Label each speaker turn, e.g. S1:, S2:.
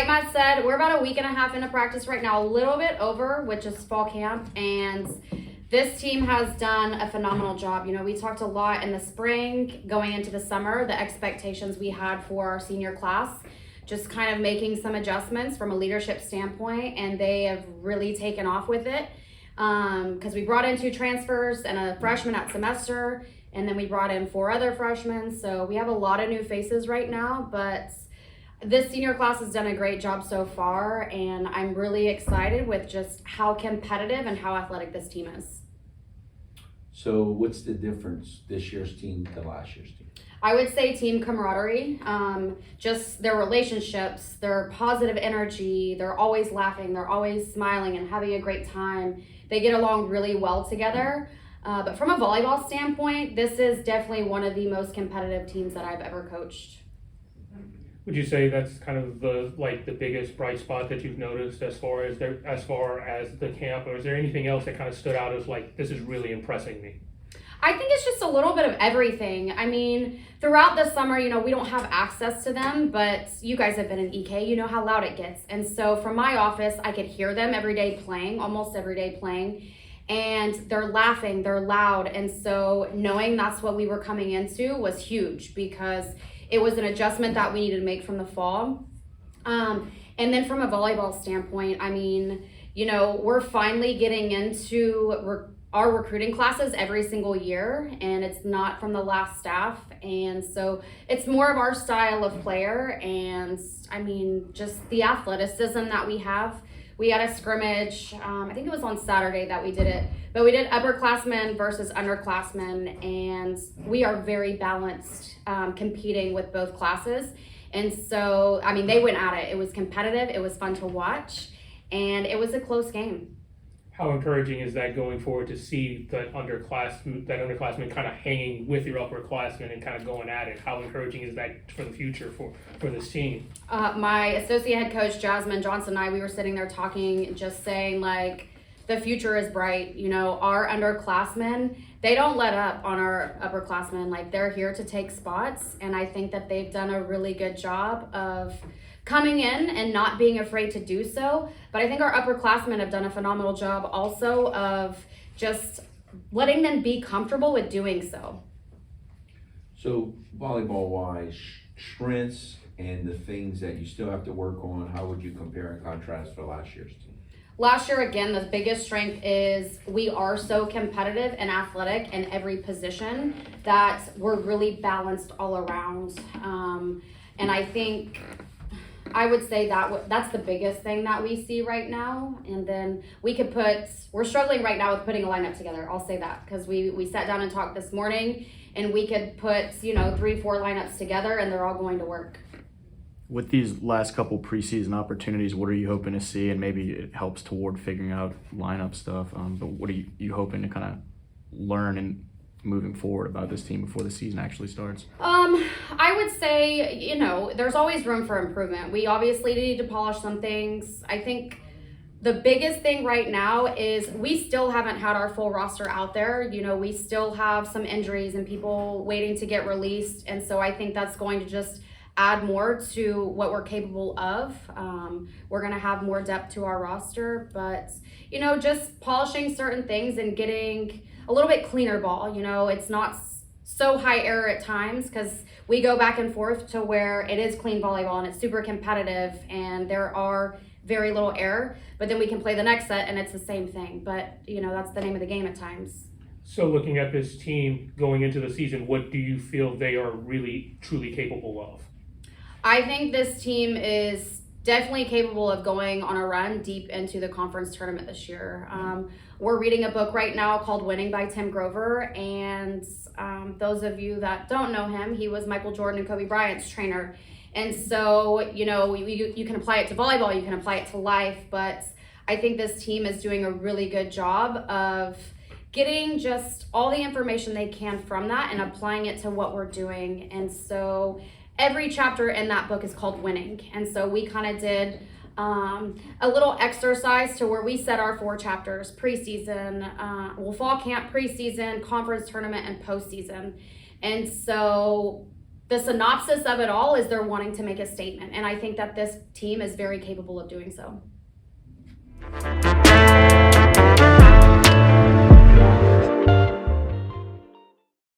S1: like Matt said, we're about a week and a half into practice right now, a little bit over, which is fall camp, and this team has done a phenomenal job. We talked a lot in the spring, going into the summer, the expectations we had for our senior class, just kind of making some adjustments from a leadership standpoint, and they have really taken off with it. Because we brought in 2 transfers and a freshman at semester, and then we brought in 4 other freshmen. So we have a lot of new faces right now, but this senior class has done a great job so far, and I'm really excited with just how competitive and how athletic this team is.
S2: So what's the difference this year's team to last year's team?
S1: I would say team camaraderie, just their relationships, their positive energy. They're always laughing, they're always smiling and having a great time. They get along really well together. But from a volleyball standpoint, this is definitely one of the most competitive teams that I've ever coached.
S3: Would you say that's kind of the biggest bright spot that you've noticed as far as the camp, or is there anything else that kind of stood out as this is really impressing me?
S1: I think it's just a little bit of everything. I mean, throughout the summer, we don't have access to them, but you guys have been in EK, you know how loud it gets. And so from my office, I could hear them every day playing, almost every day playing. And they're laughing, they're loud. And so knowing that's what we were coming into was huge, because it was an adjustment that we needed to make from the fall. And then from a volleyball standpoint, I mean, we're finally getting into our recruiting classes every single year, and it's not from the last staff. And so it's more of our style of player, and I mean, just the athleticism that we have. We had a scrimmage, I think it was on Saturday that we did it, but we did upperclassmen versus underclassmen, and we are very balanced, competing with both classes. And so, I mean, they went at it. It was competitive, it was fun to watch, and it was a close game.
S3: How encouraging is that going forward to see that underclassmen kind of hanging with your upperclassmen and kind of going at it? How encouraging is that for the future for this team?
S1: My associate head coach, Jasmine Johnson, and I, we were sitting there talking, just saying the future is bright. Our underclassmen, they don't let up on our upperclassmen. They're here to take spots, and I think that they've done a really good job of coming in and not being afraid to do so. But I think our upperclassmen have done a phenomenal job also of just letting them be comfortable with doing so.
S2: So volleyball-wise, strengths and the things that you still have to work on, how would you compare and contrast for last year's team?
S1: Last year, again, the biggest strength is we are so competitive and athletic in every position that we're really balanced all around. And I think I would say that's the biggest thing that we see right now. And then we're struggling right now with putting a lineup together. I'll say that, because we sat down and talked this morning, and we could put 3-4 lineups together, and they're all going to work.
S4: With these last couple preseason opportunities, what are you hoping to see? And maybe it helps toward figuring out lineup stuff, but what are you hoping to kind of learn and moving forward about this team before the season actually starts?
S1: I would say, there's always room for improvement. We obviously need to polish some things. I think the biggest thing right now is we still haven't had our full roster out there. We still have some injuries and people waiting to get released. And so I think that's going to just add more to what we're capable of. We're going to have more depth to our roster, but, just polishing certain things and getting a little bit cleaner ball. It's not so high error at times, because we go back and forth to where it is clean volleyball and it's super competitive and there are very little error, but then we can play the next set and it's the same thing. But, that's the name of the game at times.
S3: So looking at this team going into the season, what do you feel they are really, truly capable of?
S1: I think this team is definitely capable of going on a run deep into the conference tournament this year. We're reading a book right now called Winning by Tim Grover, and those of you that don't know him, he was Michael Jordan and Kobe Bryant's trainer. And so, you can apply it to volleyball, you can apply it to life, but I think this team is doing a really good job of getting just all the information they can from that and applying it to what we're doing. And so every chapter in that book is called Winning. And so we kind of did a little exercise to where we set our 4 chapters: preseason, fall camp, preseason, conference tournament, and postseason. And so the synopsis of it all is they're wanting to make a statement. And I think that this team is very capable of doing so.